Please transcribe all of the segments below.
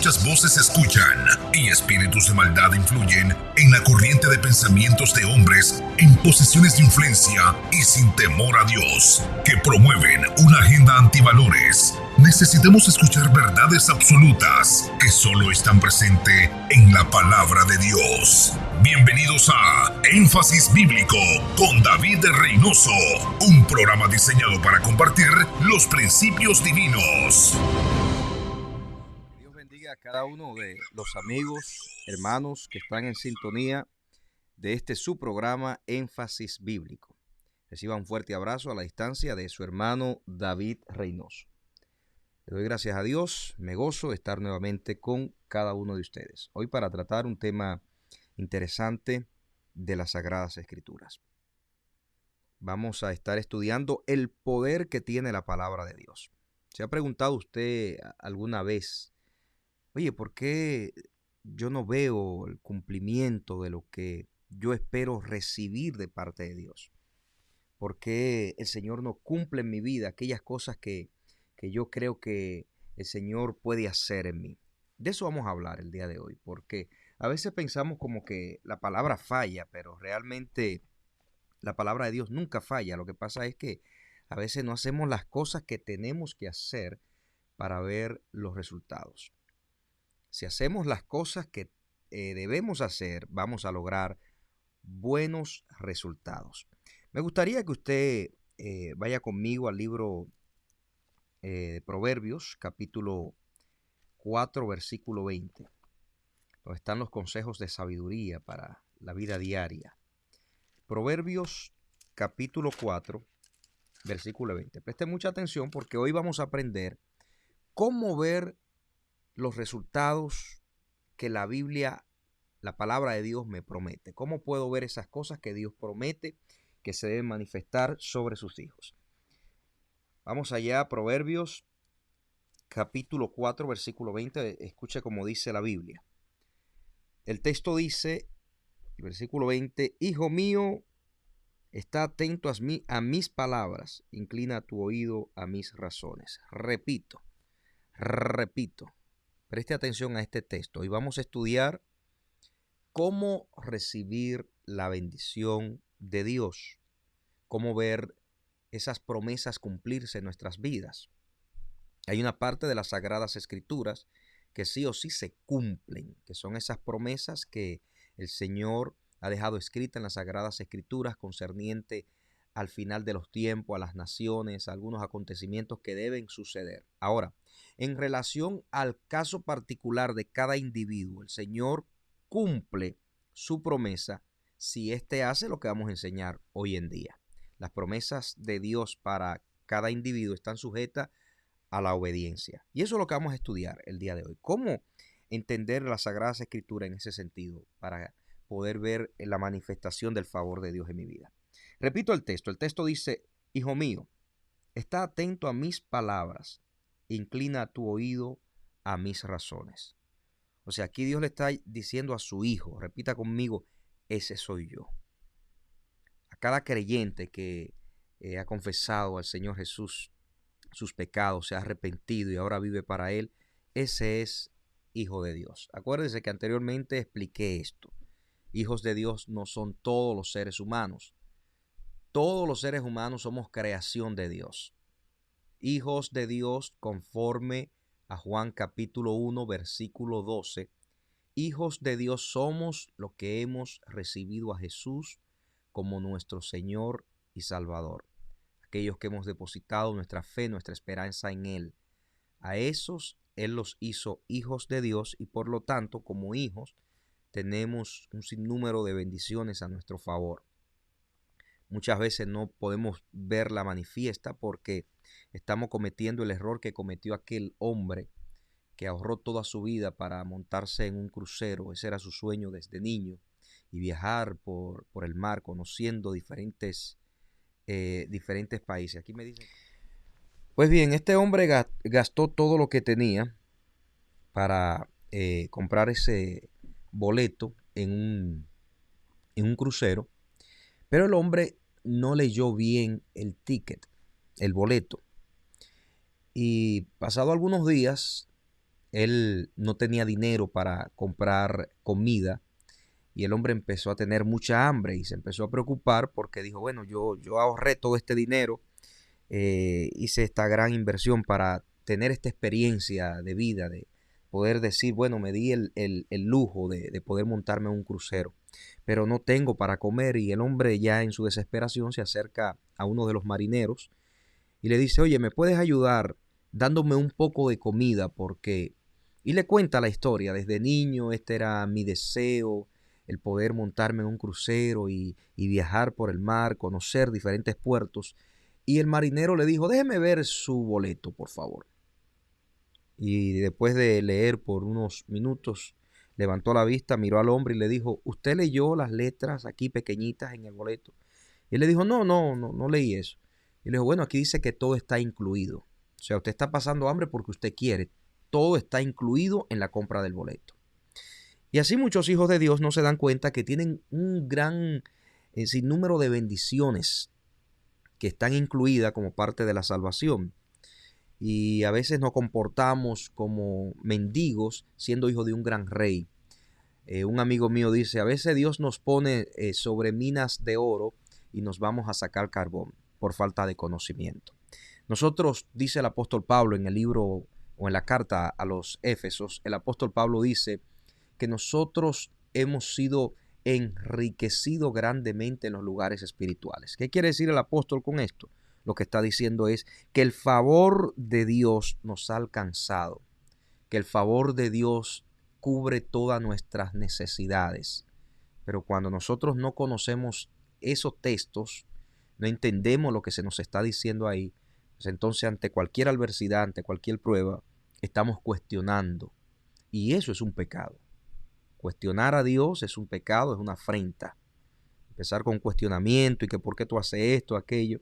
muchas voces se escuchan y espíritus de maldad influyen en la corriente de pensamientos de hombres en posiciones de influencia y sin temor a Dios, que promueven una agenda antivalores. Necesitamos escuchar verdades absolutas que solo están presentes en la palabra de Dios. Bienvenidos a Énfasis Bíblico con David Reynoso, un programa diseñado para compartir los principios divinos. Dios bendiga a cada uno de los amigos, hermanos que están en sintonía de este su programa Énfasis Bíblico. Reciba un fuerte abrazo a la distancia de su hermano David Reynoso. Le doy gracias a Dios, me gozo de estar nuevamente con cada uno de ustedes. Hoy para tratar un tema interesante de las Sagradas Escrituras. Vamos a estar estudiando el poder que tiene la palabra de Dios. ¿Se ha preguntado usted alguna vez, oye, por qué yo no veo el cumplimiento de lo que yo espero recibir de parte de Dios? ¿Por qué el Señor no cumple en mi vida aquellas cosas que yo creo que el Señor puede hacer en mí? De eso vamos a hablar el día de hoy, porque a veces pensamos como que la palabra falla, pero realmente la palabra de Dios nunca falla. Lo que pasa es que a veces no hacemos las cosas que tenemos que hacer para ver los resultados. Si hacemos las cosas que debemos hacer, vamos a lograr buenos resultados. Me gustaría que usted vaya conmigo al libro de Proverbios, capítulo 4, versículo 20, donde están los consejos de sabiduría para la vida diaria. Proverbios, capítulo 4, versículo 20. Preste mucha atención porque hoy vamos a aprender cómo ver los resultados que la Biblia, la palabra de Dios me promete. ¿Cómo puedo ver esas cosas que Dios promete que se deben manifestar sobre sus hijos? Vamos allá, Proverbios, capítulo 4, versículo 20. Escuche cómo dice la Biblia. El texto dice, versículo 20, Hijo mío, está atento a mis palabras, inclina tu oído a mis razones. Repito, preste atención a este texto y vamos a estudiar cómo recibir la bendición de Dios, cómo ver esas promesas cumplirse en nuestras vidas. Hay una parte de las Sagradas Escrituras que sí o sí se cumplen, que son esas promesas que el Señor ha dejado escritas en las Sagradas Escrituras concerniente al final de los tiempos, a las naciones, a algunos acontecimientos que deben suceder. Ahora, en relación al caso particular de cada individuo, el Señor cumple su promesa si éste hace lo que vamos a enseñar hoy en día. Las promesas de Dios para cada individuo están sujetas a la obediencia. Y eso es lo que vamos a estudiar el día de hoy. ¿Cómo entender las Sagradas Escrituras en ese sentido para poder ver la manifestación del favor de Dios en mi vida? Repito el texto. El texto dice, Hijo mío, está atento a mis palabras, inclina tu oído a mis razones. O sea, aquí Dios le está diciendo a su hijo, repita conmigo, ese soy yo. A cada creyente que ha confesado al Señor Jesús sus pecados, se ha arrepentido y ahora vive para Él, ese es hijo de Dios. Acuérdense que anteriormente expliqué esto. Hijos de Dios no son todos los seres humanos. Todos los seres humanos somos creación de Dios. Hijos de Dios conforme a Juan capítulo 1, versículo 12. Hijos de Dios somos los que hemos recibido a Jesús como nuestro Señor y Salvador. Aquellos que hemos depositado nuestra fe, nuestra esperanza en Él. A esos Él los hizo hijos de Dios y por lo tanto, como hijos, tenemos un sinnúmero de bendiciones a nuestro favor. Muchas veces no podemos verla manifiesta porque estamos cometiendo el error que cometió aquel hombre que ahorró toda su vida para montarse en un crucero. Ese era su sueño desde niño y viajar por el mar conociendo diferentes países. Aquí me dicen. Pues bien, este hombre gastó todo lo que tenía para comprar ese boleto en un crucero, pero el hombre no leyó bien el ticket, el boleto. Y pasado algunos días, él no tenía dinero para comprar comida y el hombre empezó a tener mucha hambre y se empezó a preocupar porque dijo, bueno, yo ahorré todo este dinero, hice esta gran inversión para tener esta experiencia de vida, de poder decir, bueno, me di el lujo de poder montarme en un crucero, pero no tengo para comer. Y el hombre, ya en su desesperación, se acerca a uno de los marineros y le dice, oye, ¿me puedes ayudar dándome un poco de comida? Porque... Y le cuenta la historia, desde niño este era mi deseo, el poder montarme en un crucero y viajar por el mar, conocer diferentes puertos. Y el marinero le dijo, déjeme ver su boleto, por favor. Y después de leer por unos minutos, levantó la vista, miró al hombre y le dijo, ¿usted leyó las letras aquí pequeñitas en el boleto? Y él le dijo, no leí eso. Y le dijo, bueno, aquí dice que todo está incluido. O sea, usted está pasando hambre porque usted quiere. Todo está incluido en la compra del boleto. Y así muchos hijos de Dios no se dan cuenta que tienen un gran sinnúmero de bendiciones que están incluidas como parte de la salvación. Y a veces nos comportamos como mendigos siendo hijos de un gran rey. Un amigo mío dice, a veces Dios nos pone sobre minas de oro y nos vamos a sacar carbón por falta de conocimiento. Nosotros, dice el apóstol Pablo en el libro o en la carta a los Éfesos, el apóstol Pablo dice que nosotros hemos sido enriquecidos grandemente en los lugares espirituales. ¿Qué quiere decir el apóstol con esto? Lo que está diciendo es que el favor de Dios nos ha alcanzado, que el favor de Dios cubre todas nuestras necesidades. Pero cuando nosotros no conocemos esos textos, no entendemos lo que se nos está diciendo ahí, pues entonces ante cualquier adversidad, ante cualquier prueba, estamos cuestionando. Y eso es un pecado. Cuestionar a Dios es un pecado, es una afrenta. Empezar con cuestionamiento y que por qué tú haces esto, aquello.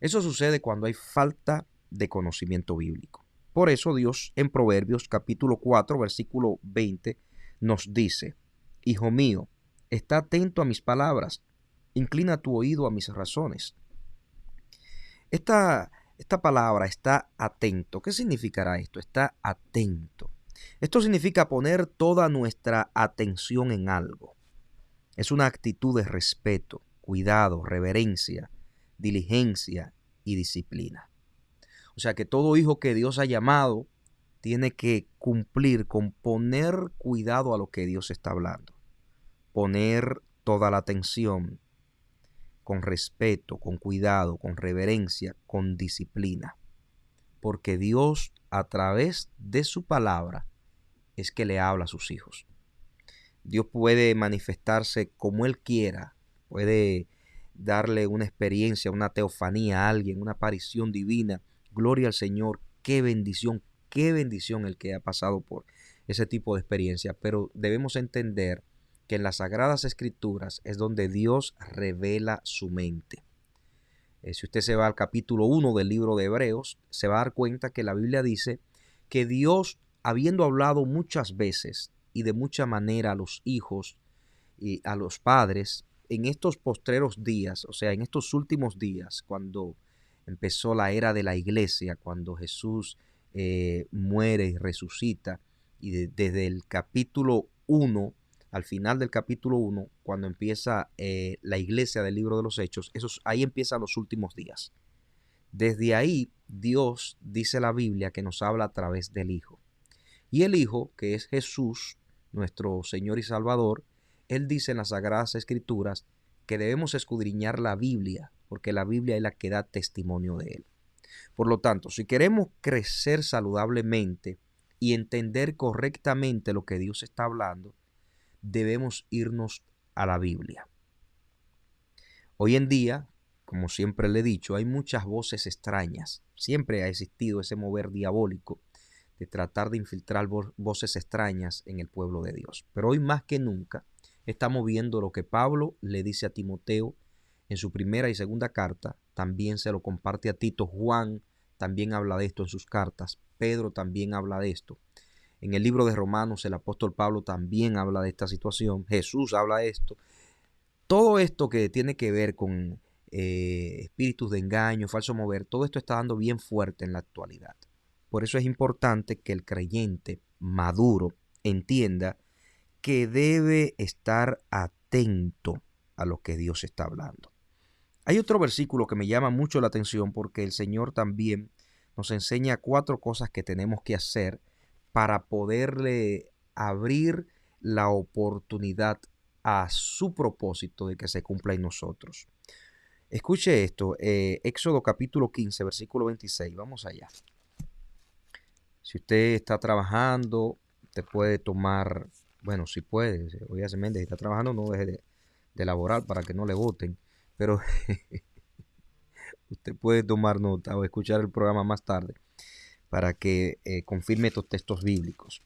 Eso sucede cuando hay falta de conocimiento bíblico. Por eso Dios en Proverbios capítulo 4, versículo 20 nos dice, Hijo mío, está atento a mis palabras, inclina tu oído a mis razones. Esta palabra, está atento, ¿qué significará esto? Está atento. Esto significa poner toda nuestra atención en algo. Es una actitud de respeto, cuidado, reverencia, diligencia y disciplina. O sea que todo hijo que Dios ha llamado tiene que cumplir con poner cuidado a lo que Dios está hablando. Poner toda la atención con respeto, con cuidado, con reverencia, con disciplina. Porque Dios, a través de su palabra, es que le habla a sus hijos. Dios puede manifestarse como Él quiera, puede darle una experiencia, una teofanía a alguien, una aparición divina. Gloria al Señor, qué bendición el que ha pasado por ese tipo de experiencia. Pero debemos entender que en las Sagradas Escrituras es donde Dios revela su mente. Si usted se va al capítulo 1 del libro de Hebreos, se va a dar cuenta que la Biblia dice que Dios, habiendo hablado muchas veces y de mucha manera a los hijos y a los padres, en estos postreros días, o sea, en estos últimos días, cuando empezó la era de la iglesia, cuando Jesús muere y resucita, y desde el capítulo 1, al final del capítulo 1, cuando empieza la iglesia del libro de los Hechos, ahí empiezan los últimos días. Desde ahí, Dios, dice la Biblia, que nos habla a través del Hijo. Y el Hijo, que es Jesús, nuestro Señor y Salvador, Él dice en las Sagradas Escrituras que debemos escudriñar la Biblia, porque la Biblia es la que da testimonio de Él. Por lo tanto, si queremos crecer saludablemente y entender correctamente lo que Dios está hablando, debemos irnos a la Biblia. Hoy en día, como siempre le he dicho, hay muchas voces extrañas. Siempre ha existido ese mover diabólico de tratar de infiltrar voces extrañas en el pueblo de Dios. Pero hoy más que nunca estamos viendo lo que Pablo le dice a Timoteo en su primera y segunda carta. También se lo comparte a Tito. Juan también habla de esto en sus cartas. Pedro también habla de esto. En el libro de Romanos el apóstol Pablo también habla de esta situación. Jesús habla de esto. Todo esto que tiene que ver con espíritus de engaño, falso mover, todo esto está dando bien fuerte en la actualidad. Por eso es importante que el creyente maduro entienda que debe estar atento a lo que Dios está hablando. Hay otro versículo que me llama mucho la atención porque el Señor también nos enseña 4 cosas que tenemos que hacer para poderle abrir la oportunidad a su propósito de que se cumpla en nosotros. Escuche esto, Éxodo capítulo 15, versículo 26. Vamos allá. Si usted está trabajando, usted puede tomar, bueno, si puede, obviamente si está trabajando no deje de laborar para que no le voten, pero usted puede tomar nota o escuchar el programa más tarde para que confirme estos textos bíblicos.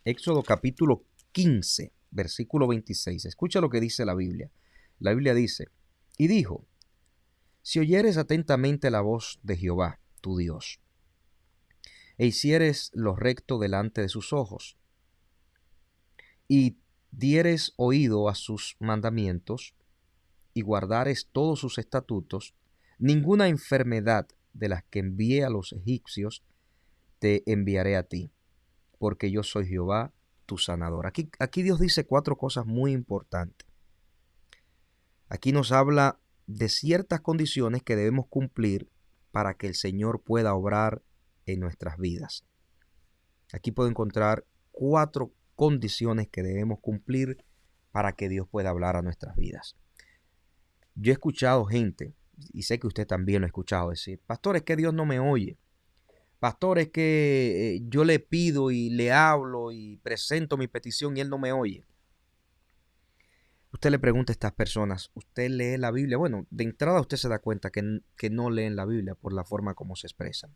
Éxodo capítulo 15, versículo 26. Escucha lo que dice la Biblia. La Biblia dice, y dijo, si oyeres atentamente la voz de Jehová, tu Dios, e hicieres lo recto delante de sus ojos, y dieres oído a sus mandamientos, y guardares todos sus estatutos, ninguna enfermedad de las que envié a los egipcios te enviaré a ti, porque yo soy Jehová, tu sanador. Aquí Dios dice 4 cosas muy importantes. Aquí nos habla de ciertas condiciones que debemos cumplir para que el Señor pueda obrar en nuestras vidas. Aquí puedo encontrar 4 condiciones que debemos cumplir para que Dios pueda hablar a nuestras vidas. Yo he escuchado gente, y sé que usted también lo ha escuchado decir, pastor, es que Dios no me oye. Pastor, es que yo le pido y le hablo y presento mi petición y Él no me oye. Usted le pregunta a estas personas, ¿usted lee la Biblia? Bueno, de entrada usted se da cuenta que no leen la Biblia por la forma como se expresan.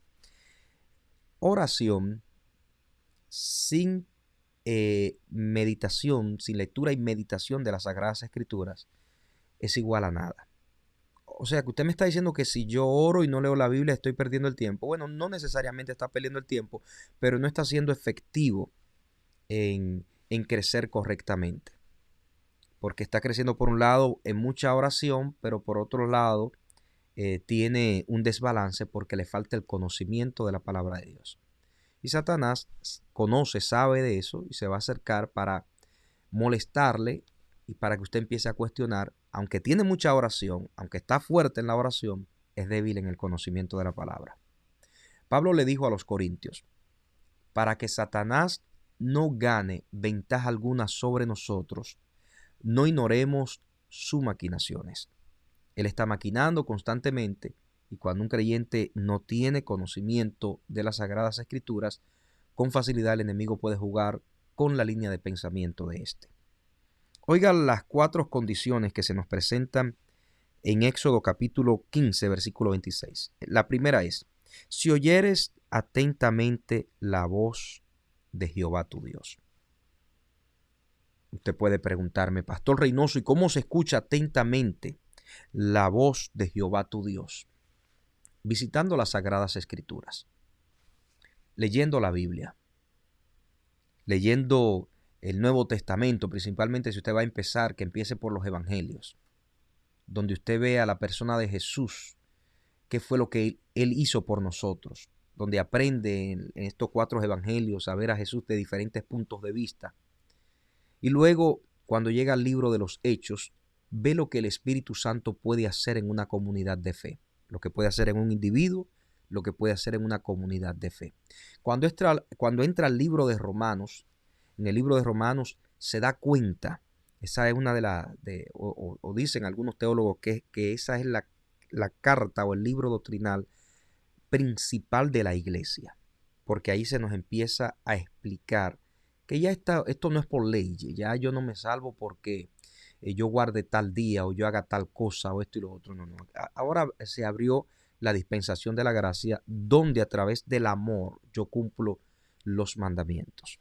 Oración sin meditación, sin lectura y meditación de las Sagradas Escrituras, es igual a nada. O sea, que usted me está diciendo que si yo oro y no leo la Biblia estoy perdiendo el tiempo. Bueno, no necesariamente está perdiendo el tiempo, pero no está siendo efectivo en crecer correctamente. Porque está creciendo por un lado en mucha oración, pero por otro lado tiene un desbalance porque le falta el conocimiento de la palabra de Dios. Y Satanás conoce, sabe de eso y se va a acercar para molestarle y para que usted empiece a cuestionar, aunque tiene mucha oración, aunque está fuerte en la oración, es débil en el conocimiento de la palabra. Pablo le dijo a los corintios, para que Satanás no gane ventaja alguna sobre nosotros, no ignoremos sus maquinaciones. Él está maquinando constantemente y cuando un creyente no tiene conocimiento de las Sagradas Escrituras, con facilidad el enemigo puede jugar con la línea de pensamiento de éste. Oigan las 4 condiciones que se nos presentan en Éxodo capítulo 15, versículo 26. La primera es, si oyeres atentamente la voz de Jehová tu Dios. Usted puede preguntarme, Pastor Reynoso, ¿y cómo se escucha atentamente la voz de Jehová tu Dios? Visitando las Sagradas Escrituras, leyendo la Biblia, leyendo el Nuevo Testamento, principalmente si usted va a empezar, que empiece por los Evangelios, donde usted ve a la persona de Jesús, qué fue lo que Él hizo por nosotros, donde aprende en estos 4 Evangelios a ver a Jesús de diferentes puntos de vista. Y luego, cuando llega al libro de los Hechos, ve lo que el Espíritu Santo puede hacer en una comunidad de fe, lo que puede hacer en un individuo, lo que puede hacer en una comunidad de fe. Cuando entra al libro de Romanos, en el libro de Romanos se da cuenta, esa es una de las, o dicen algunos teólogos que esa es la carta o el libro doctrinal principal de la iglesia, porque ahí se nos empieza a explicar que ya esto no es por ley, ya yo no me salvo porque yo guarde tal día o yo haga tal cosa o esto y lo otro, no. Ahora se abrió la dispensación de la gracia donde a través del amor yo cumplo los mandamientos.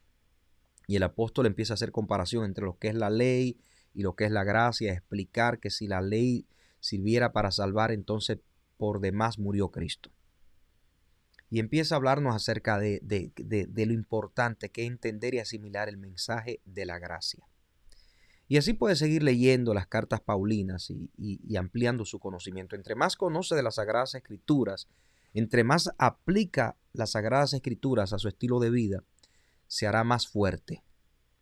Y el apóstol empieza a hacer comparación entre lo que es la ley y lo que es la gracia, explicar que si la ley sirviera para salvar, entonces por demás murió Cristo. Y empieza a hablarnos acerca de lo importante que es entender y asimilar el mensaje de la gracia. Y así puede seguir leyendo las cartas paulinas y ampliando su conocimiento. Entre más conoce de las Sagradas Escrituras, entre más aplica las Sagradas Escrituras a su estilo de vida, se hará más fuerte.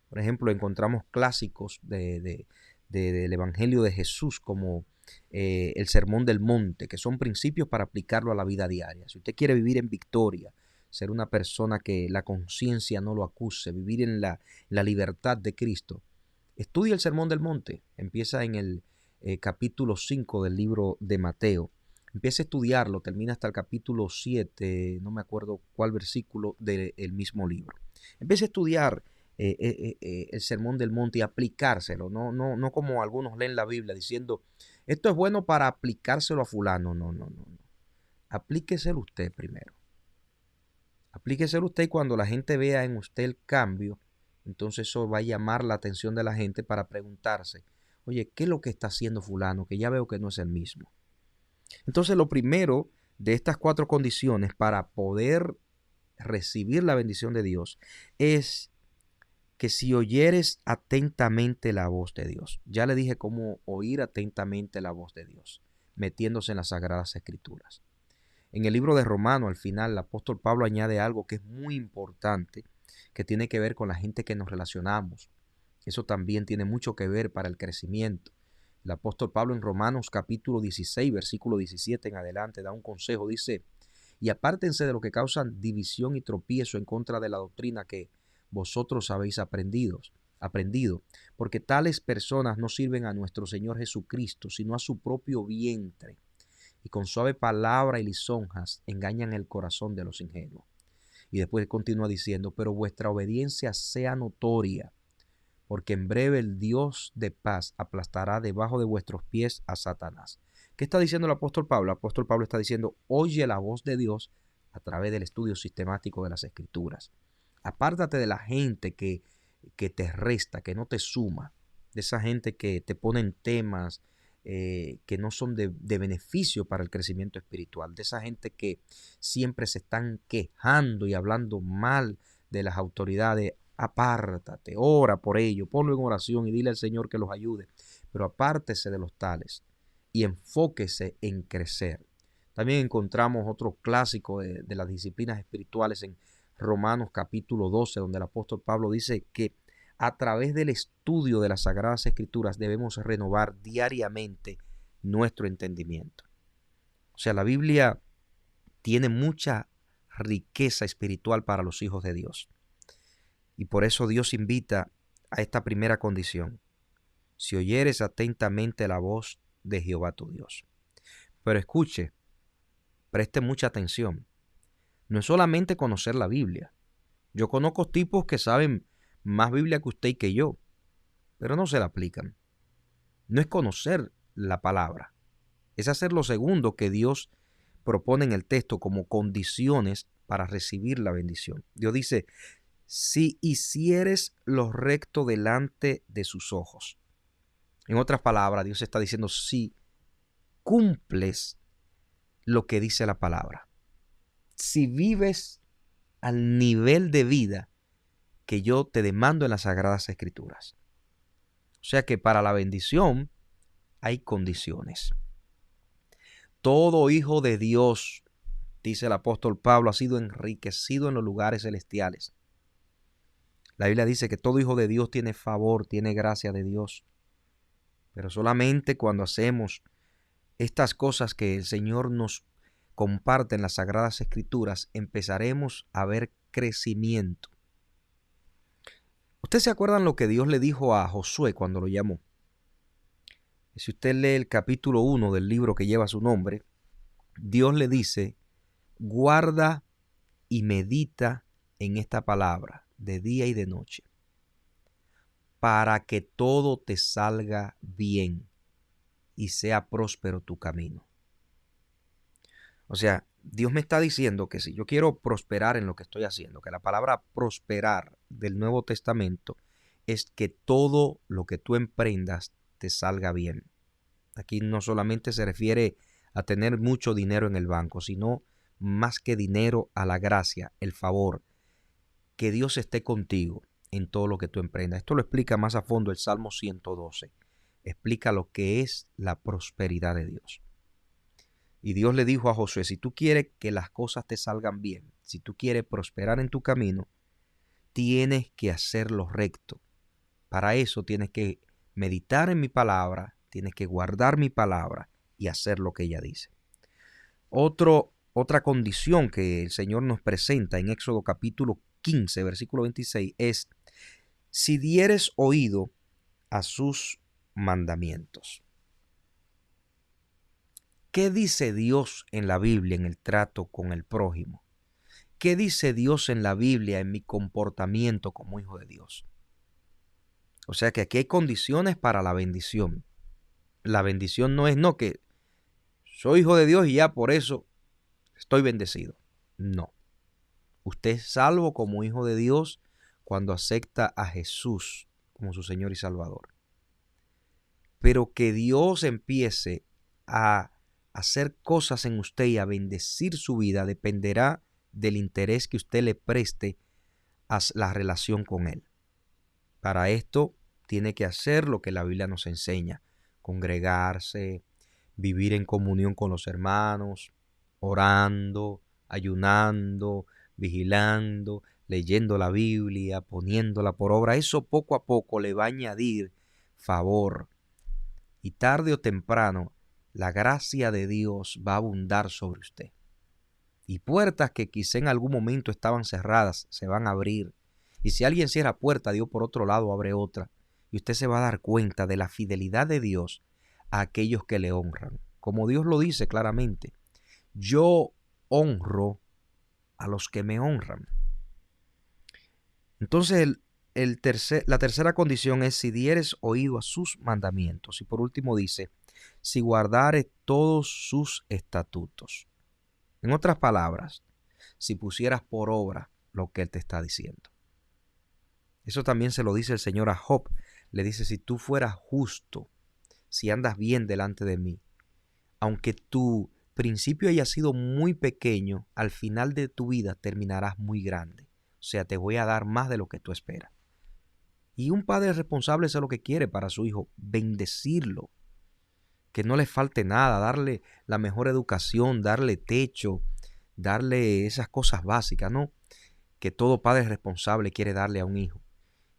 Por ejemplo, encontramos clásicos del Evangelio de Jesús como el Sermón del Monte, que son principios para aplicarlo a la vida diaria. Si usted quiere vivir en victoria, ser una persona que la conciencia no lo acuse, vivir en la libertad de Cristo, estudie el Sermón del Monte. Empieza en el capítulo 5 del libro de Mateo. Empieza a estudiarlo, termina hasta el capítulo 7, no me acuerdo cuál versículo del mismo libro. Empieza a estudiar el Sermón del Monte y aplicárselo, no como algunos leen la Biblia diciendo, esto es bueno para aplicárselo a fulano. No. Aplíqueselo usted primero. Aplíqueselo usted y cuando la gente vea en usted el cambio, entonces eso va a llamar la atención de la gente para preguntarse, oye, ¿qué es lo que está haciendo fulano? Que ya veo que no es el mismo. Entonces lo primero de estas 4 condiciones para poder recibir la bendición de Dios es que si oyeres atentamente la voz de Dios. Ya le dije cómo oír atentamente la voz de Dios, metiéndose en las Sagradas Escrituras. En el libro de Romanos, al final, el apóstol Pablo añade algo que es muy importante, que tiene que ver con la gente que nos relacionamos. Eso también tiene mucho que ver para el crecimiento. El apóstol Pablo en Romanos capítulo 16, versículo 17 en adelante, da un consejo. Dice, y apártense de lo que causan división y tropiezo en contra de la doctrina que vosotros habéis aprendido, porque tales personas no sirven a nuestro Señor Jesucristo, sino a su propio vientre, y con suave palabra y lisonjas engañan el corazón de los ingenuos. Y después continúa diciendo, pero vuestra obediencia sea notoria, porque en breve el Dios de paz aplastará debajo de vuestros pies a Satanás. ¿Qué está diciendo el apóstol Pablo? El apóstol Pablo está diciendo, oye la voz de Dios a través del estudio sistemático de las Escrituras. Apártate de la gente que te resta, que no te suma, de esa gente que te pone en temas que no son de beneficio para el crecimiento espiritual, de esa gente que siempre se están quejando y hablando mal de las autoridades. Apártate, ora por ello, ponlo en oración y dile al Señor que los ayude, pero apártese de los tales y enfóquese en crecer. También encontramos otro clásico de las disciplinas espirituales en Romanos capítulo 12, donde el apóstol Pablo dice que a través del estudio de las Sagradas Escrituras debemos renovar diariamente nuestro entendimiento. O sea, la Biblia tiene mucha riqueza espiritual para los hijos de Dios. Y por eso Dios invita a esta primera condición. Si oyeres atentamente la voz de Jehová tu Dios. Pero escuche, preste mucha atención. No es solamente conocer la Biblia. Yo conozco tipos que saben más Biblia que usted y que yo, pero no se la aplican. No es conocer la palabra. Es hacer lo segundo que Dios propone en el texto como condiciones para recibir la bendición. Dios dice, si hicieres lo recto delante de sus ojos. En otras palabras, Dios está diciendo, si cumples lo que dice la palabra. Si vives al nivel de vida que yo te demando en las Sagradas Escrituras. O sea que para la bendición hay condiciones. Todo hijo de Dios, dice el apóstol Pablo, ha sido enriquecido en los lugares celestiales. La Biblia dice que todo hijo de Dios tiene favor, tiene gracia de Dios. Pero solamente cuando hacemos estas cosas que el Señor nos comparte en las Sagradas Escrituras, empezaremos a ver crecimiento. ¿Ustedes se acuerdan lo que Dios le dijo a Josué cuando lo llamó? Si usted lee el capítulo 1 del libro que lleva su nombre, Dios le dice, guarda y medita en esta palabra de día y de noche, para que todo te salga bien y sea próspero tu camino. O sea, Dios me está diciendo que si yo quiero prosperar en lo que estoy haciendo, que la palabra prosperar del Nuevo Testamento es que todo lo que tú emprendas te salga bien. Aquí no solamente se refiere a tener mucho dinero en el banco, sino más que dinero, a la gracia, el favor, que Dios esté contigo en todo lo que tú emprendas. Esto lo explica más a fondo el Salmo 112. Explica lo que es la prosperidad de Dios. Y Dios le dijo a Josué, si tú quieres que las cosas te salgan bien, si tú quieres prosperar en tu camino, tienes que hacer lo recto. Para eso tienes que meditar en mi palabra, tienes que guardar mi palabra y hacer lo que ella dice. Otra condición que el Señor nos presenta en Éxodo capítulo 15, versículo 26, es si dieres oído a sus mandamientos. ¿Qué dice Dios en la Biblia en el trato con el prójimo? ¿Qué dice Dios en la Biblia en mi comportamiento como hijo de Dios? O sea que aquí hay condiciones para la bendición. La bendición no es que soy hijo de Dios y ya por eso estoy bendecido. No. Usted es salvo como hijo de Dios cuando acepta a Jesús como su Señor y Salvador. Pero que Dios empiece a hacer cosas en usted y a bendecir su vida dependerá del interés que usted le preste a la relación con Él. Para esto tiene que hacer lo que la Biblia nos enseña: congregarse, vivir en comunión con los hermanos, orando, ayunando, vigilando, leyendo la Biblia, poniéndola por obra. Eso poco a poco le va a añadir favor. Y tarde o temprano, la gracia de Dios va a abundar sobre usted. Y puertas que quizá en algún momento estaban cerradas se van a abrir. Y si alguien cierra puerta, Dios por otro lado abre otra. Y usted se va a dar cuenta de la fidelidad de Dios a aquellos que le honran. Como Dios lo dice claramente: yo honro a los que me honran. Entonces la tercera condición es si dieres oído a sus mandamientos. Y por último dice, si guardares todos sus estatutos. En otras palabras, si pusieras por obra lo que Él te está diciendo. Eso también se lo dice el Señor a Job. Le dice, si tú fueras justo, si andas bien delante de mí, aunque tu principio haya sido muy pequeño, al final de tu vida terminarás muy grande. O sea, te voy a dar más de lo que tú esperas. Y un padre responsable es lo que quiere para su hijo: bendecirlo, que no le falte nada, darle la mejor educación, darle techo, darle esas cosas básicas, ¿no? Que todo padre responsable quiere darle a un hijo.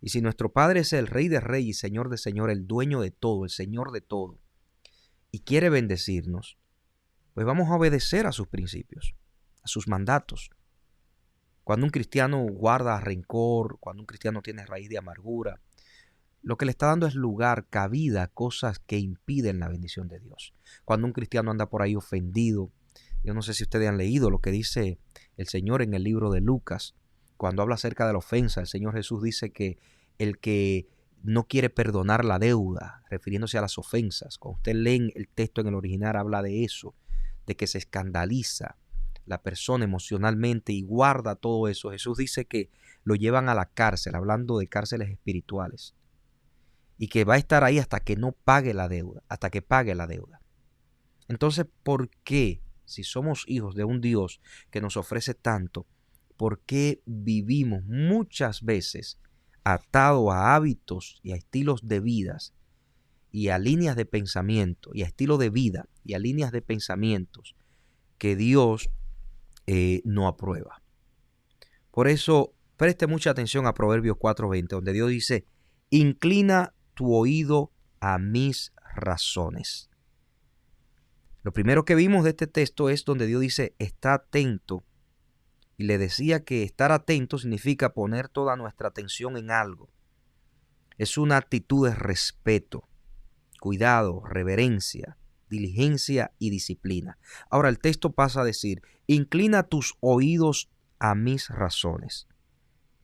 Y si nuestro Padre es el Rey de Reyes y Señor de Señores, el dueño de todo, el Señor de todo, y quiere bendecirnos, pues vamos a obedecer a sus principios, a sus mandatos. Cuando un cristiano guarda rencor, cuando un cristiano tiene raíz de amargura, lo que le está dando es lugar, cabida a cosas que impiden la bendición de Dios. Cuando un cristiano anda por ahí ofendido, yo no sé si ustedes han leído lo que dice el Señor en el libro de Lucas. Cuando habla acerca de la ofensa, el Señor Jesús dice que el que no quiere perdonar la deuda, refiriéndose a las ofensas, cuando usted lee el texto en el original, habla de eso, de que se escandaliza la persona emocionalmente y guarda todo eso. Jesús dice que lo llevan a la cárcel, hablando de cárceles espirituales, y que va a estar ahí hasta que no pague la deuda, hasta que pague la deuda. Entonces, ¿por qué, si somos hijos de un Dios que nos ofrece tanto, por qué vivimos muchas veces atados a hábitos y a estilos de vidas y a líneas de pensamiento y a estilo de vida y a líneas de pensamientos que Dios no aprueba? Por eso, preste mucha atención a Proverbios 4:20, donde Dios dice: inclina tu oído a mis razones. Lo primero que vimos de este texto es donde Dios dice, está atento. Y le decía que estar atento significa poner toda nuestra atención en algo. Es una actitud de respeto, cuidado, reverencia, diligencia y disciplina. Ahora el texto pasa a decir, inclina tus oídos a mis razones.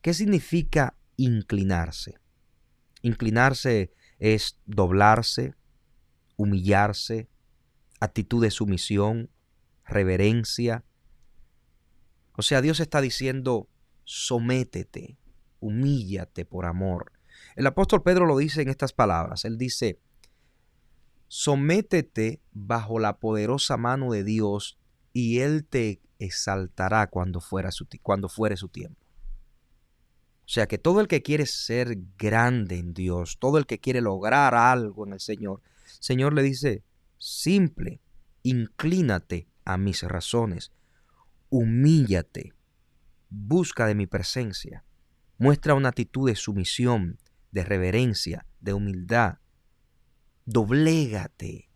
¿Qué significa inclinarse? Inclinarse es doblarse, humillarse, actitud de sumisión, reverencia. O sea, Dios está diciendo, sométete, humíllate por amor. El apóstol Pedro lo dice en estas palabras. Él dice, sométete bajo la poderosa mano de Dios y Él te exaltará cuando fuere su tiempo. O sea que todo el que quiere ser grande en Dios, todo el que quiere lograr algo en el Señor le dice, simple, inclínate a mis razones, humíllate, busca de mi presencia, muestra una actitud de sumisión, de reverencia, de humildad, doblégate,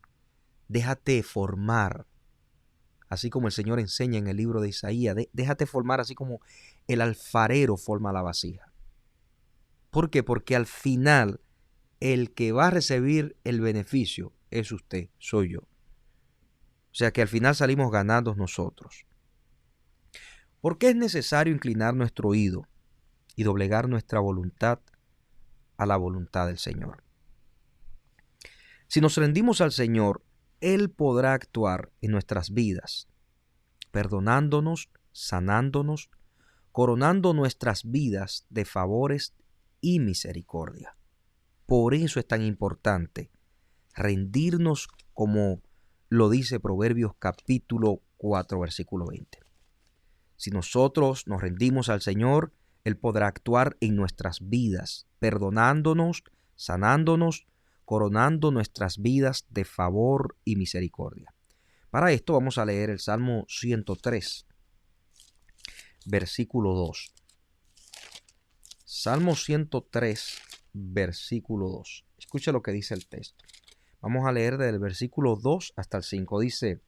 déjate formar, así como el Señor enseña en el libro de Isaías, déjate formar así como el alfarero forma la vasija. ¿Por qué? Porque al final el que va a recibir el beneficio es usted, soy yo. O sea que al final salimos ganando nosotros. ¿Por qué es necesario inclinar nuestro oído y doblegar nuestra voluntad a la voluntad del Señor? Si nos rendimos al Señor, Él podrá actuar en nuestras vidas, perdonándonos, sanándonos, coronando nuestras vidas de favores y misericordia. Por eso es tan importante rendirnos, como lo dice Proverbios capítulo 4, versículo 20. Si nosotros nos rendimos al Señor, Él podrá actuar en nuestras vidas, perdonándonos, sanándonos, coronando nuestras vidas de favor y misericordia. Para esto vamos a leer el Salmo 103, versículo 2. Salmo 103, versículo 2. Escucha lo que dice el texto. Vamos a leer del versículo 2 hasta el 5. Dice: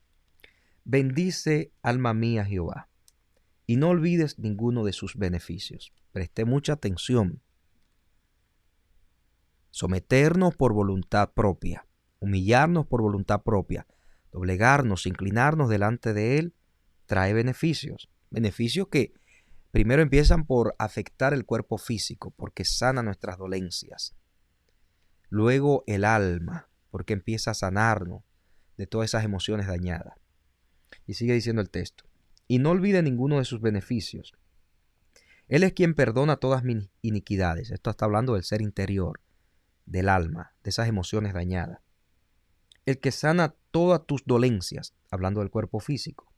bendice, alma mía, Jehová, y no olvides ninguno de sus beneficios. Preste mucha atención. Someternos por voluntad propia, humillarnos por voluntad propia, doblegarnos, inclinarnos delante de Él, trae beneficios. Beneficios que primero empiezan por afectar el cuerpo físico, porque sana nuestras dolencias. Luego el alma, porque empieza a sanarnos de todas esas emociones dañadas. Y sigue diciendo el texto: y no olvide ninguno de sus beneficios. Él es quien perdona todas mis iniquidades. Esto está hablando del ser interior, del alma, de esas emociones dañadas. El que sana todas tus dolencias, hablando del cuerpo físico.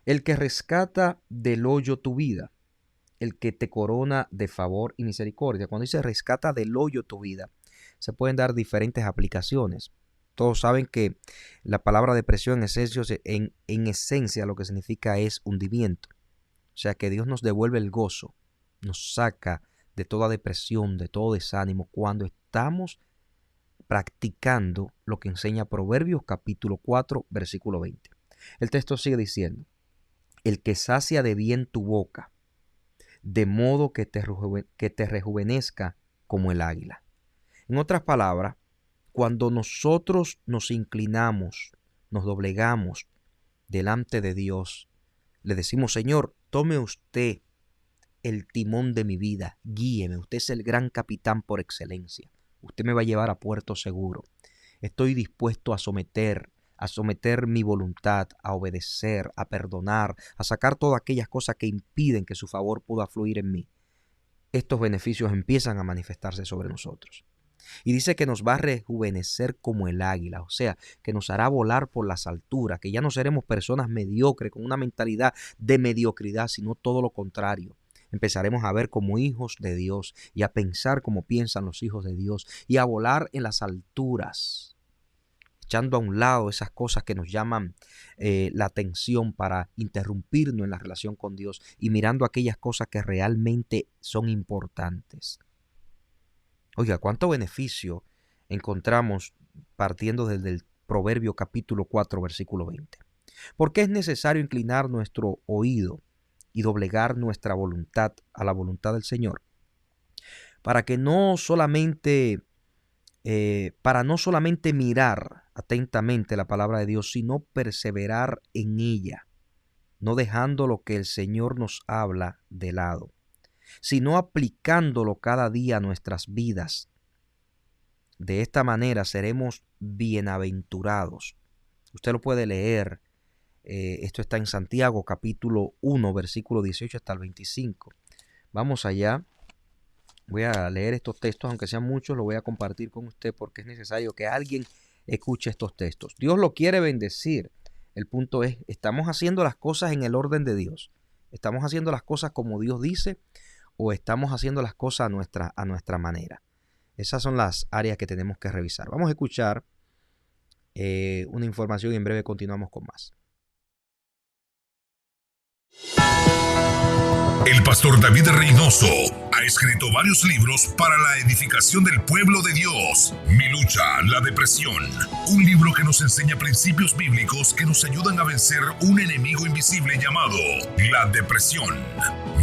El que rescata del hoyo tu vida. El que te corona de favor y misericordia. Cuando dice rescata del hoyo tu vida, se pueden dar diferentes aplicaciones. Todos saben que la palabra depresión en esencia lo que significa es hundimiento. O sea que Dios nos devuelve el gozo, nos saca de toda depresión, de todo desánimo, cuando estamos practicando lo que enseña Proverbios capítulo 4, versículo 20. El texto sigue diciendo: el que sacia de bien tu boca, de modo que te rejuvenezca como el águila. En otras palabras, cuando nosotros nos inclinamos, nos doblegamos delante de Dios, le decimos: Señor, tome usted el timón de mi vida, guíeme, usted es el gran capitán por excelencia, usted me va a llevar a puerto seguro. Estoy dispuesto a someter mi voluntad, a obedecer, a perdonar, a sacar todas aquellas cosas que impiden que su favor pueda fluir en mí. Estos beneficios empiezan a manifestarse sobre nosotros. Y dice que nos va a rejuvenecer como el águila, o sea, que nos hará volar por las alturas, que ya no seremos personas mediocres, con una mentalidad de mediocridad, sino todo lo contrario. Empezaremos a ver como hijos de Dios y a pensar como piensan los hijos de Dios y a volar en las alturas, echando a un lado esas cosas que nos llaman la atención para interrumpirnos en la relación con Dios y mirando aquellas cosas que realmente son importantes. Oiga, cuánto beneficio encontramos partiendo desde el Proverbio capítulo 4, versículo 20. ¿Por qué es necesario inclinar nuestro oído y doblegar nuestra voluntad a la voluntad del Señor? Para no solamente mirar atentamente la palabra de Dios, sino perseverar en ella, no dejando lo que el Señor nos habla de lado, sino aplicándolo cada día a nuestras vidas. De esta manera seremos bienaventurados. Usted lo puede leer. Esto está en Santiago capítulo 1, versículo 18 hasta el 25. Vamos allá. Voy a leer estos textos, aunque sean muchos, lo voy a compartir con usted porque es necesario que alguien escuche estos textos. Dios lo quiere bendecir. El punto es, ¿estamos haciendo las cosas en el orden de Dios? ¿Estamos haciendo las cosas como Dios dice? ¿O estamos haciendo las cosas a nuestra manera? Esas son las áreas que tenemos que revisar. Vamos a escuchar una información y en breve continuamos con más. El pastor David Reynoso ha escrito varios libros para la edificación del pueblo de Dios. Mi lucha, la depresión. Un libro que nos enseña principios bíblicos que nos ayudan a vencer un enemigo invisible llamado la depresión.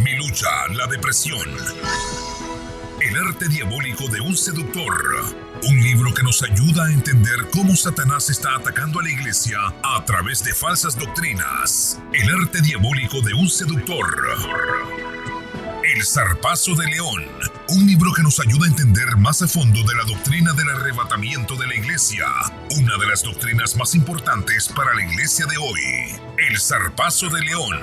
Mi lucha, la depresión. El arte diabólico de un seductor. Un libro que nos ayuda a entender cómo Satanás está atacando a la iglesia a través de falsas doctrinas. El arte diabólico de un seductor. El zarpazo de león. Un libro que nos ayuda a entender más a fondo de la doctrina del arrebatamiento de la iglesia. Una de las doctrinas más importantes para la iglesia de hoy. El zarpazo de león.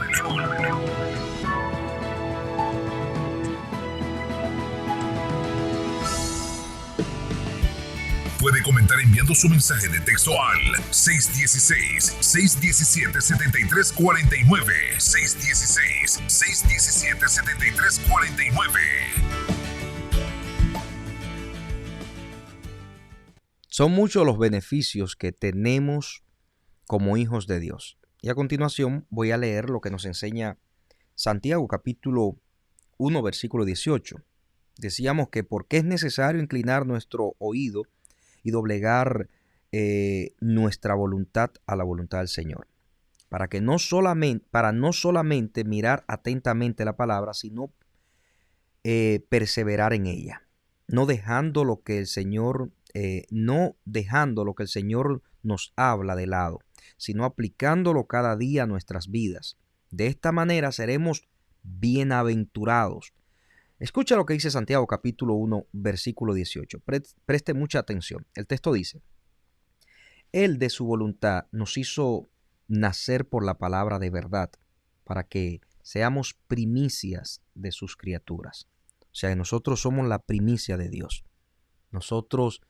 Puede comentar enviando su mensaje de texto al 616-617-7349. 616-617-7349. Son muchos los beneficios que tenemos como hijos de Dios. Y a continuación voy a leer lo que nos enseña Santiago capítulo 1 versículo 18. Decíamos que porque es necesario inclinar nuestro oído y doblegar nuestra voluntad a la voluntad del Señor, para no solamente mirar atentamente la palabra, sino perseverar en ella, no dejando lo que el Señor nos habla de lado, sino aplicándolo cada día a nuestras vidas. De esta manera seremos bienaventurados. Escucha lo que dice Santiago capítulo 1 versículo 18. Preste mucha atención. El texto dice: Él de su voluntad nos hizo nacer por la palabra de verdad, para que seamos primicias de sus criaturas. O sea, nosotros somos la primicia de Dios. Nosotros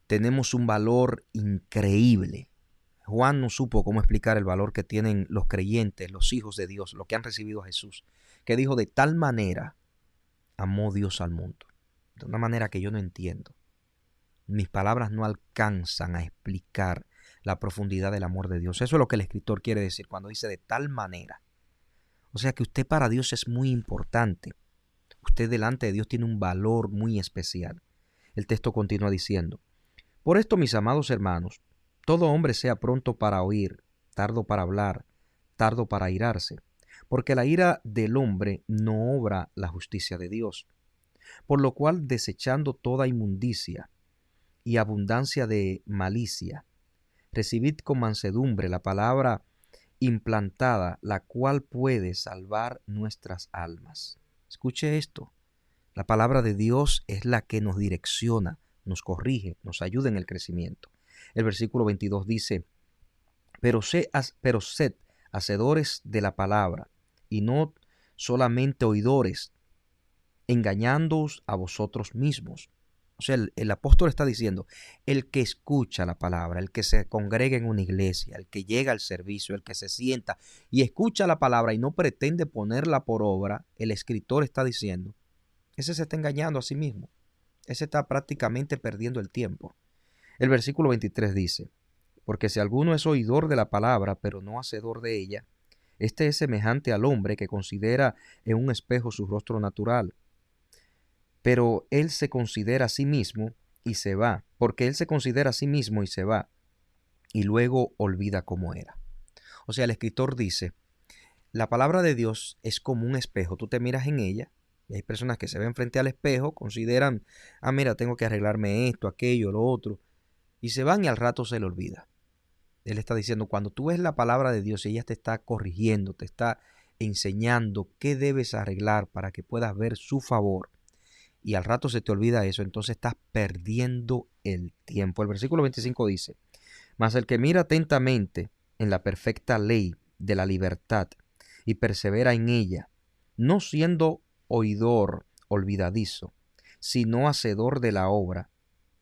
tenemos un valor increíble. Juan no supo cómo explicar el valor que tienen los creyentes, los hijos de Dios, los que han recibido a Jesús, que dijo: de tal manera amó Dios al mundo, de una manera que yo no entiendo. Mis palabras no alcanzan a explicar la profundidad del amor de Dios. Eso es lo que el escritor quiere decir cuando dice de tal manera. O sea que usted para Dios es muy importante. Usted delante de Dios tiene un valor muy especial. El texto continúa diciendo: Por esto, mis amados hermanos, todo hombre sea pronto para oír, tardo para hablar, tardo para airarse, porque la ira del hombre no obra la justicia de Dios. Por lo cual, desechando toda inmundicia y abundancia de malicia, recibid con mansedumbre la palabra implantada, la cual puede salvar nuestras almas. Escuche esto. La palabra de Dios es la que nos direcciona, nos corrige, nos ayuda en el crecimiento. El versículo 22 dice: Pero sed hacedores de la palabra, y no solamente oidores, engañándoos a vosotros mismos. O sea, el apóstol está diciendo: el que escucha la palabra, el que se congrega en una iglesia, el que llega al servicio, el que se sienta y escucha la palabra y no pretende ponerla por obra, el escritor está diciendo, ese se está engañando a sí mismo. Ese está prácticamente perdiendo el tiempo. El versículo 23 dice: Porque si alguno es oidor de la palabra, pero no hacedor de ella, este es semejante al hombre que considera en un espejo su rostro natural. Pero él se considera a sí mismo y se va, porque él se considera a sí mismo y se va, y luego olvida cómo era. O sea, el escritor dice, la palabra de Dios es como un espejo. Tú te miras en ella, y hay personas que se ven frente al espejo, consideran, mira, tengo que arreglarme esto, aquello, lo otro, y se van y al rato se le olvida. Él está diciendo, cuando tú ves la palabra de Dios y ella te está corrigiendo, te está enseñando qué debes arreglar para que puedas ver su favor, y al rato se te olvida eso, entonces estás perdiendo el tiempo. El versículo 25 dice: Mas el que mira atentamente en la perfecta ley de la libertad y persevera en ella, no siendo oidor olvidadizo, sino hacedor de la obra,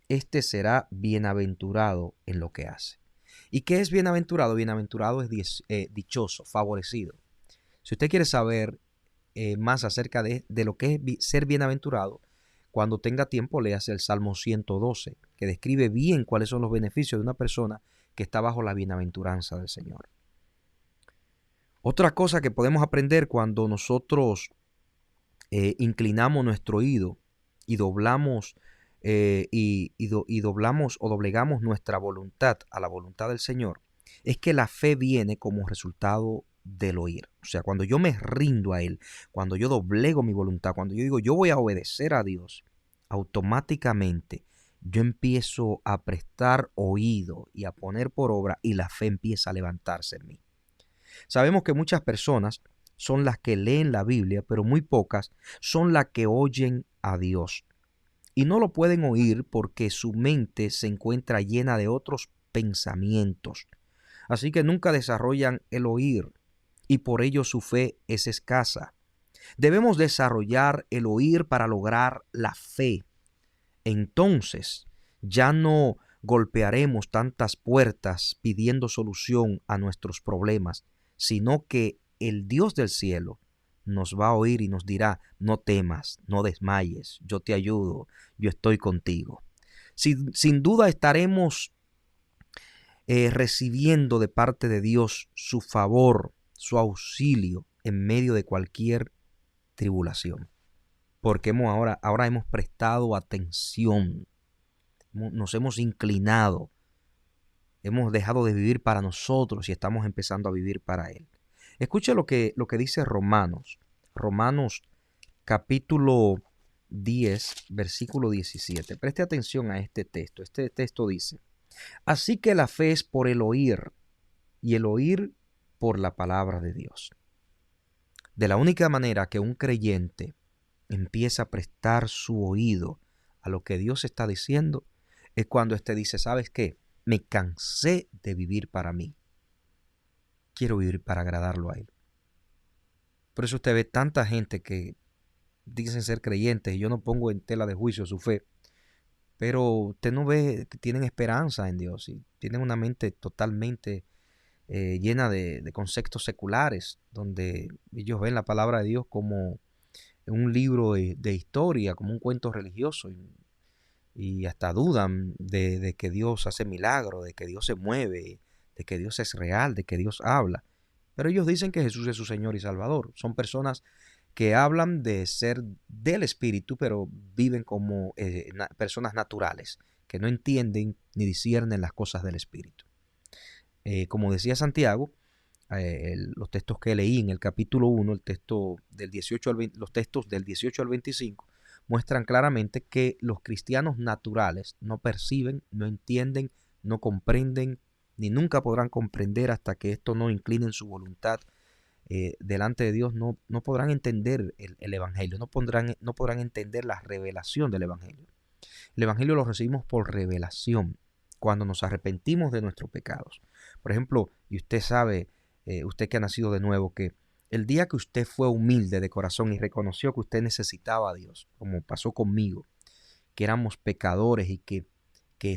éste será bienaventurado en lo que hace. ¿Y qué es bienaventurado? Bienaventurado es dichoso, favorecido. Si usted quiere saber más acerca de lo que es ser bienaventurado, Cuando tenga tiempo, léase el Salmo 112, que describe bien cuáles son los beneficios de una persona que está bajo la bienaventuranza del Señor. Otra cosa que podemos aprender cuando nosotros inclinamos nuestro oído y doblamos doblamos o doblegamos nuestra voluntad a la voluntad del Señor, es que la fe viene como resultado del oír. O sea, cuando yo me rindo a Él, cuando yo doblego mi voluntad, cuando yo digo yo voy a obedecer a Dios, automáticamente yo empiezo a prestar oído y a poner por obra y la fe empieza a levantarse en mí. Sabemos que muchas personas son las que leen la Biblia, pero muy pocas son las que oyen a Dios. Y no lo pueden oír porque su mente se encuentra llena de otros pensamientos. Así que nunca desarrollan el oír y por ello su fe es escasa. Debemos desarrollar el oír para lograr la fe. Entonces ya no golpearemos tantas puertas pidiendo solución a nuestros problemas, sino que el Dios del cielo nos va a oír y nos dirá: no temas, no desmayes, yo te ayudo, yo estoy contigo. Sin duda estaremos recibiendo de parte de Dios su favor, su auxilio en medio de cualquier tribulación. Porque ahora hemos prestado atención, nos hemos inclinado, hemos dejado de vivir para nosotros y estamos empezando a vivir para Él. Escuche lo que dice Romanos capítulo 10, versículo 17. Preste atención a este texto. Este texto dice: así que la fe es por el oír, y el oír por la palabra de Dios. De la única manera que un creyente empieza a prestar su oído a lo que Dios está diciendo es cuando éste dice: ¿sabes qué? Me cansé de vivir para mí. Quiero vivir para agradarlo a Él. Por eso usted ve tanta gente que dicen ser creyentes, y yo no pongo en tela de juicio su fe, pero usted no ve que tienen esperanza en Dios y tienen una mente totalmente llena de conceptos seculares, donde ellos ven la palabra de Dios como un libro de historia, como un cuento religioso, y hasta dudan de que Dios hace milagros, de que Dios se mueve, de que Dios es real, de que Dios habla. Pero ellos dicen que Jesús es su Señor y Salvador. Son personas que hablan de ser del Espíritu, pero viven como personas naturales, que no entienden ni disciernen las cosas del Espíritu. Como decía Santiago, los textos que leí en el capítulo 1, el texto del 18 al 20, los textos del 18 al 25, muestran claramente que los cristianos naturales no perciben, no entienden, no comprenden, ni nunca podrán comprender hasta que esto no inclinen su voluntad delante de Dios. No podrán entender el Evangelio, no podrán entender la revelación del Evangelio. El Evangelio lo recibimos por revelación, cuando nos arrepentimos de nuestros pecados. Por ejemplo, y usted sabe, usted que ha nacido de nuevo, que el día que usted fue humilde de corazón y reconoció que usted necesitaba a Dios, como pasó conmigo, que éramos pecadores y que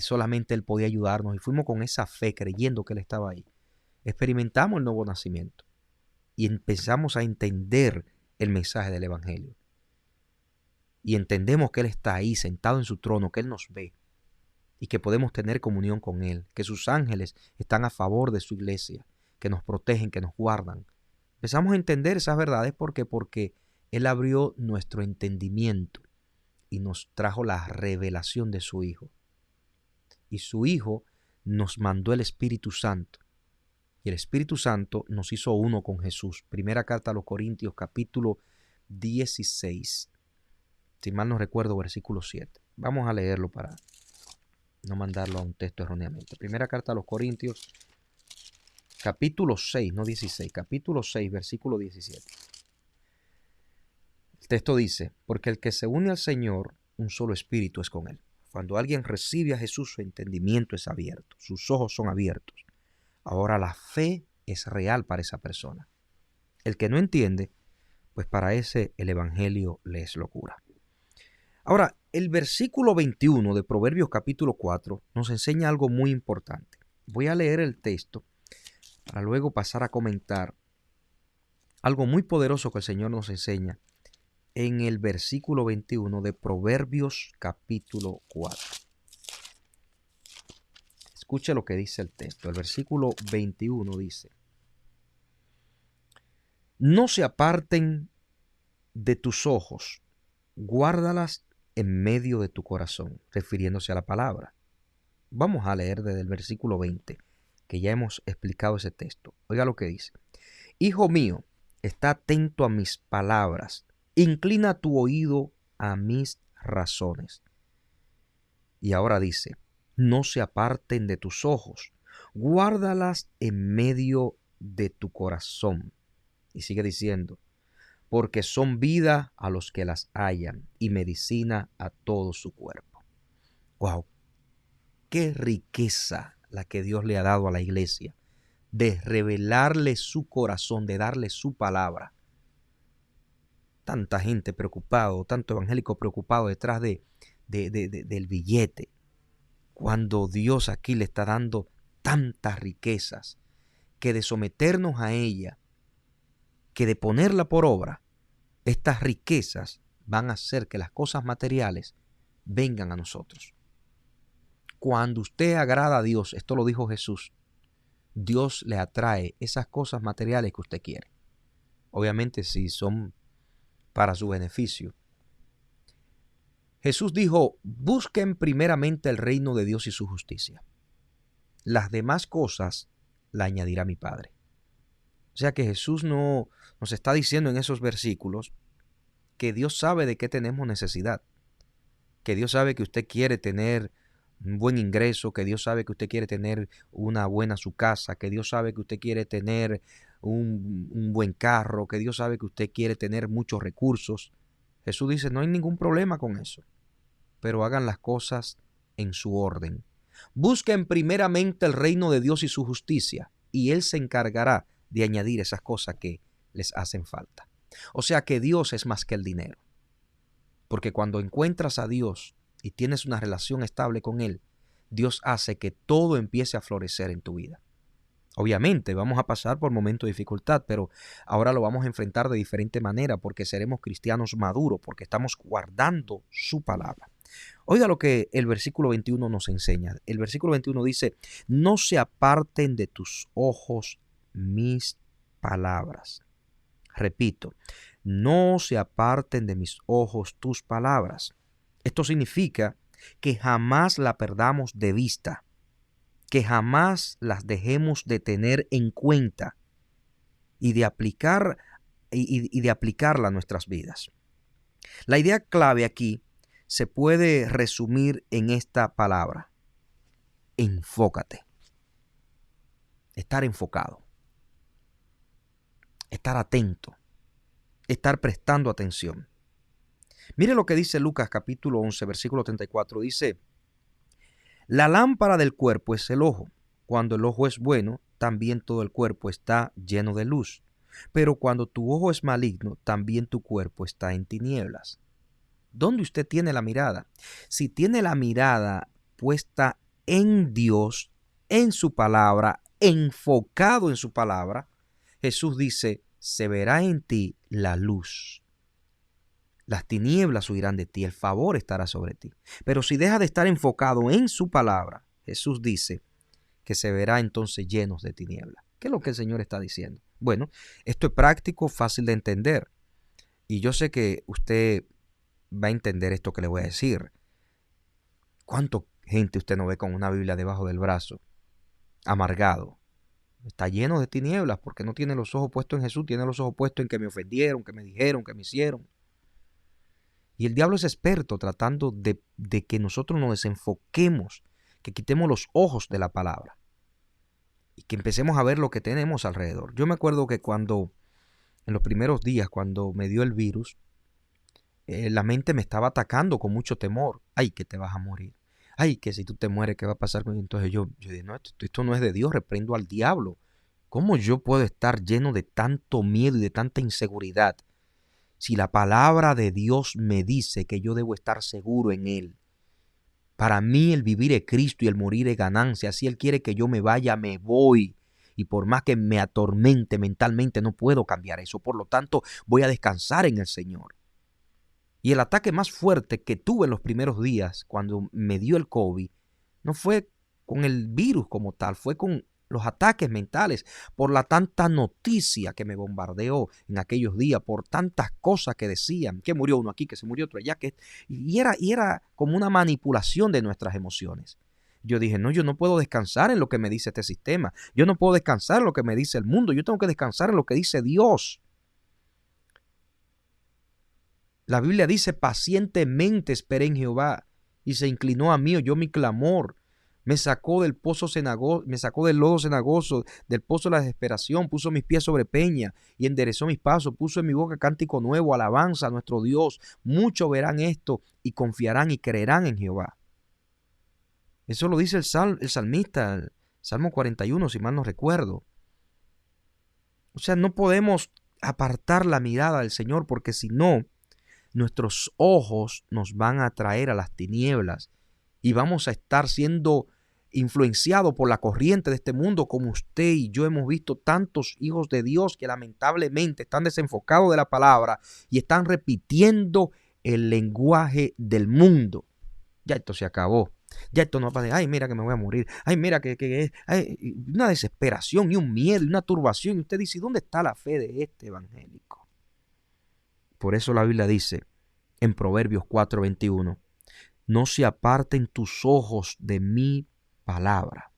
solamente Él podía ayudarnos, y fuimos con esa fe creyendo que Él estaba ahí, experimentamos el nuevo nacimiento y empezamos a entender el mensaje del Evangelio. Y entendemos que Él está ahí sentado en su trono, que Él nos ve y que podemos tener comunión con Él, que sus ángeles están a favor de su iglesia, que nos protegen, que nos guardan. Empezamos a entender esas verdades porque Él abrió nuestro entendimiento y nos trajo la revelación de su Hijo. Y su Hijo nos mandó el Espíritu Santo. Y el Espíritu Santo nos hizo uno con Jesús. Primera carta a los Corintios, capítulo 16. Si mal no recuerdo, versículo 7. Vamos a leerlo para no mandarlo a un texto erróneamente. Primera carta a los Corintios, capítulo 6, no 16, capítulo 6, versículo 17. El texto dice: porque el que se une al Señor, un solo espíritu es con Él. Cuando alguien recibe a Jesús, su entendimiento es abierto, sus ojos son abiertos. Ahora la fe es real para esa persona. El que no entiende, pues para ese el Evangelio le es locura. Ahora, el versículo 21 de Proverbios capítulo 4 nos enseña algo muy importante. Voy a leer el texto para luego pasar a comentar algo muy poderoso que el Señor nos enseña en el versículo 21 de Proverbios capítulo 4. Escuche lo que dice el texto. El versículo 21 dice: no se aparten de tus ojos, guárdalas en medio de tu corazón, refiriéndose a la palabra. Vamos a leer desde el versículo 20, que ya hemos explicado ese texto. Oiga lo que dice: hijo mío, está atento a mis palabras, inclina tu oído a mis razones. Y ahora dice: no se aparten de tus ojos, guárdalas en medio de tu corazón. Y sigue diciendo: porque son vida a los que las hallan y medicina a todo su cuerpo. ¡Wow! ¡Qué riqueza la que Dios le ha dado a la iglesia! De revelarle su corazón, de darle su palabra. Tanta gente preocupado, tanto evangélico preocupado detrás del billete, cuando Dios aquí le está dando tantas riquezas, que de someternos a ella, que de ponerla por obra, estas riquezas van a hacer que las cosas materiales vengan a nosotros. Cuando usted agrada a Dios, esto lo dijo Jesús, Dios le atrae esas cosas materiales que usted quiere. Obviamente si son para su beneficio. Jesús dijo: busquen primeramente el reino de Dios y su justicia. Las demás cosas la añadirá mi Padre. O sea que Jesús no nos está diciendo en esos versículos que Dios sabe de qué tenemos necesidad, que Dios sabe que usted quiere tener un buen ingreso, que Dios sabe que usted quiere tener una buena su casa, que Dios sabe que usted quiere tener un buen carro, que Dios sabe que usted quiere tener muchos recursos. Jesús dice: no hay ningún problema con eso, pero hagan las cosas en su orden. Busquen primeramente el reino de Dios y su justicia, y Él se encargará de añadir esas cosas que les hacen falta. O sea que Dios es más que el dinero. Porque cuando encuentras a Dios y tienes una relación estable con Él, Dios hace que todo empiece a florecer en tu vida. Obviamente vamos a pasar por momentos de dificultad, pero ahora lo vamos a enfrentar de diferente manera porque seremos cristianos maduros, porque estamos guardando su palabra. Oiga lo que el versículo 21 nos enseña. El versículo 21 dice: no se aparten de tus ojos mis palabras. Repito: no se aparten de mis ojos tus palabras. Esto significa que jamás la perdamos de vista, que jamás las dejemos de tener en cuenta y de aplicarla a nuestras vidas. La idea clave aquí se puede resumir en esta palabra: enfócate. Estar enfocado, estar atento, estar prestando atención. Mire lo que dice Lucas capítulo 11, versículo 34. Dice: la lámpara del cuerpo es el ojo. Cuando el ojo es bueno, también todo el cuerpo está lleno de luz. Pero cuando tu ojo es maligno, también tu cuerpo está en tinieblas. ¿Dónde usted tiene la mirada? Si tiene la mirada puesta en Dios, en su palabra, enfocado en su palabra, Jesús dice: se verá en ti la luz. Las tinieblas huirán de ti, el favor estará sobre ti. Pero si dejas de estar enfocado en su palabra, Jesús dice que se verá entonces llenos de tinieblas. ¿Qué es lo que el Señor está diciendo? Bueno, esto es práctico, fácil de entender. Y yo sé que usted va a entender esto que le voy a decir. ¿Cuánta gente usted no ve con una Biblia debajo del brazo? Amargado. Está lleno de tinieblas porque no tiene los ojos puestos en Jesús, tiene los ojos puestos en que me ofendieron, que me dijeron, que me hicieron. Y el diablo es experto tratando de que nosotros nos desenfoquemos, que quitemos los ojos de la palabra y que empecemos a ver lo que tenemos alrededor. Yo me acuerdo que en los primeros días, cuando me dio el virus, la mente me estaba atacando con mucho temor. Ay, que te vas a morir. Ay, que si tú te mueres, ¿qué va a pasar? Entonces yo dije: no, esto no es de Dios, reprendo al diablo. ¿Cómo yo puedo estar lleno de tanto miedo y de tanta inseguridad si la palabra de Dios me dice que yo debo estar seguro en Él? Para mí el vivir es Cristo y el morir es ganancia. Si Él quiere que yo me vaya, me voy. Y por más que me atormente mentalmente, no puedo cambiar eso. Por lo tanto, voy a descansar en el Señor. Y el ataque más fuerte que tuve en los primeros días, cuando me dio el COVID, no fue con el virus como tal, fue con los ataques mentales, por la tanta noticia que me bombardeó en aquellos días, por tantas cosas que decían, que murió uno aquí, que se murió otro allá, y era como una manipulación de nuestras emociones. Yo dije, no, yo no puedo descansar en lo que me dice este sistema, yo no puedo descansar en lo que me dice el mundo, yo tengo que descansar en lo que dice Dios. La Biblia dice, pacientemente esperé en Jehová, y se inclinó a mí, oyó mi clamor. Me sacó del pozo cenagoso, me sacó del lodo cenagoso, del pozo de la desesperación, puso mis pies sobre peña y enderezó mis pasos, puso en mi boca cántico nuevo, alabanza a nuestro Dios. Muchos verán esto y confiarán y creerán en Jehová. Eso lo dice el salmista, el Salmo 41, si mal no recuerdo. O sea, no podemos apartar la mirada del Señor, porque si no, nuestros ojos nos van a atraer a las tinieblas y vamos a estar siendo influenciados por la corriente de este mundo, como usted y yo hemos visto tantos hijos de Dios que lamentablemente están desenfocados de la palabra y están repitiendo el lenguaje del mundo. Ya esto se acabó. Ya esto no va a pasar. Ay, mira que me voy a morir. Ay, mira que hay una desesperación y un miedo y una turbación. Y usted dice, ¿dónde está la fe de este evangélico? Por eso la Biblia dice en Proverbios 4:21, no se aparten tus ojos de mi palabra.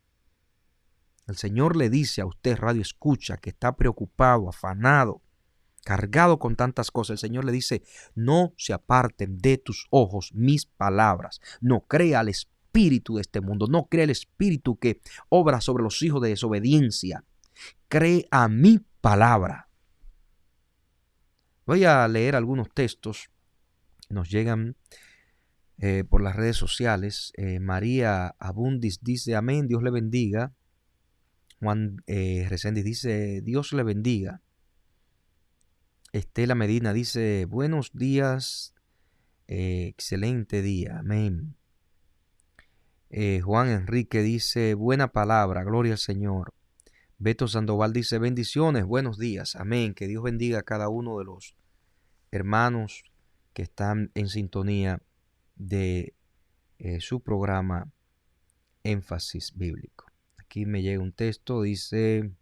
El Señor le dice a usted, radio escucha, que está preocupado, afanado, cargado con tantas cosas. El Señor le dice, no se aparten de tus ojos mis palabras. No crea al espíritu de este mundo, no crea el espíritu que obra sobre los hijos de desobediencia. Cree a mi palabra. Voy a leer algunos textos que nos llegan por las redes sociales. María Abundis dice, amén, Dios le bendiga. Juan Reséndiz dice, Dios le bendiga. Estela Medina dice, buenos días, excelente día, amén. Juan Enrique dice, buena palabra, gloria al Señor. Beto Sandoval dice, bendiciones, buenos días, amén. Que Dios bendiga a cada uno de los hermanos que están en sintonía de su programa Énfasis Bíblico. Aquí me llega un texto, dice,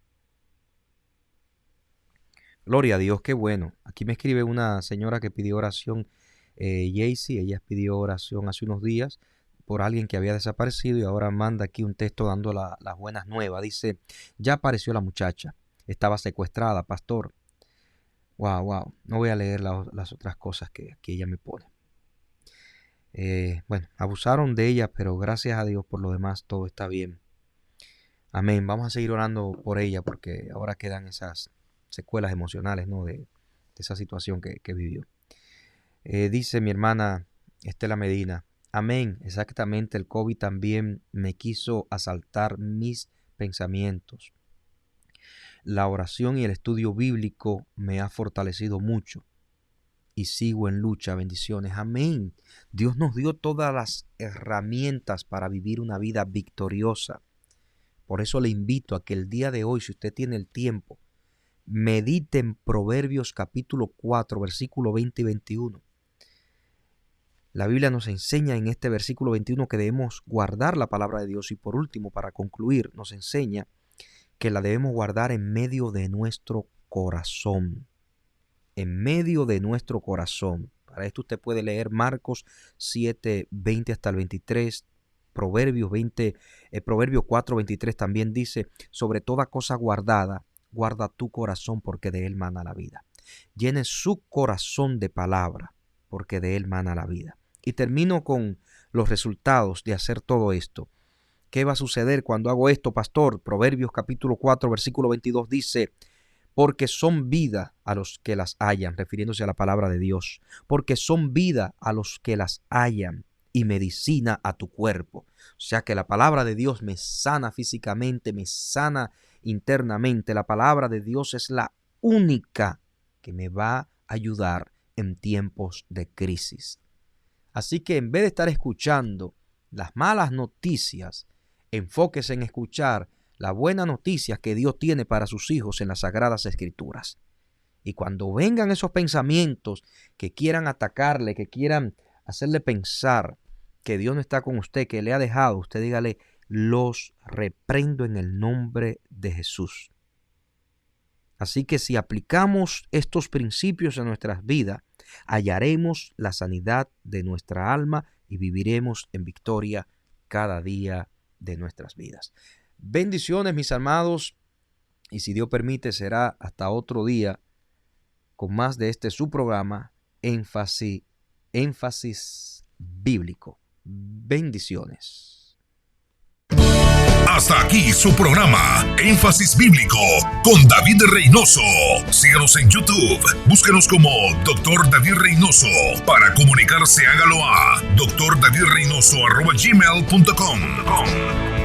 gloria a Dios, qué bueno. Aquí me escribe una señora que pidió oración, Jaycee, ella pidió oración hace unos días por alguien que había desaparecido y ahora manda aquí un texto dando las buenas nuevas. Dice, ya apareció la muchacha, estaba secuestrada, pastor. Wow. No voy a leer las otras cosas que ella me pone. Bueno, abusaron de ella, pero gracias a Dios por lo demás todo está bien. Amén. Vamos a seguir orando por ella porque ahora quedan esas secuelas emocionales, ¿no? de esa situación que vivió. Dice mi hermana Estela Medina, amén. Exactamente, el COVID también me quiso asaltar mis pensamientos. La oración y el estudio bíblico me ha fortalecido mucho y sigo en lucha. Bendiciones. Amén. Dios nos dio todas las herramientas para vivir una vida victoriosa. Por eso le invito a que el día de hoy, si usted tiene el tiempo, medite en Proverbios capítulo 4, versículo 20 y 21. La Biblia nos enseña en este versículo 21 que debemos guardar la palabra de Dios. Y por último, para concluir, nos enseña que la debemos guardar en medio de nuestro corazón. En medio de nuestro corazón. Para esto usted puede leer Marcos 7, 20 hasta el 23. Proverbios 4, 23 también dice, sobre toda cosa guardada, guarda tu corazón porque de él mana la vida. Llene su corazón de palabra porque de él mana la vida. Y termino con los resultados de hacer todo esto. ¿Qué va a suceder cuando hago esto, pastor? Proverbios capítulo 4, versículo 22 dice, porque son vida a los que las hallan, refiriéndose a la palabra de Dios, porque son vida a los que las hallan y medicina a tu cuerpo. O sea que la palabra de Dios me sana físicamente, me sana internamente. La palabra de Dios es la única que me va a ayudar en tiempos de crisis. Así que en vez de estar escuchando las malas noticias, enfóquese en escuchar la buena noticia que Dios tiene para sus hijos en las Sagradas Escrituras. Y cuando vengan esos pensamientos que quieran atacarle, que quieran hacerle pensar que Dios no está con usted, que le ha dejado, usted dígale, los reprendo en el nombre de Jesús. Así que si aplicamos estos principios en nuestras vidas, hallaremos la sanidad de nuestra alma y viviremos en victoria cada día de nuestras vidas. Bendiciones, mis amados, y si Dios permite será hasta otro día con más de este su programa, Énfasis Bíblico. Bendiciones. Hasta aquí su programa, Énfasis Bíblico, con David Reynoso. Síganos en YouTube, búsquenos como Dr. David Reynoso. Para comunicarse, hágalo a drdavidreynoso@gmail.com.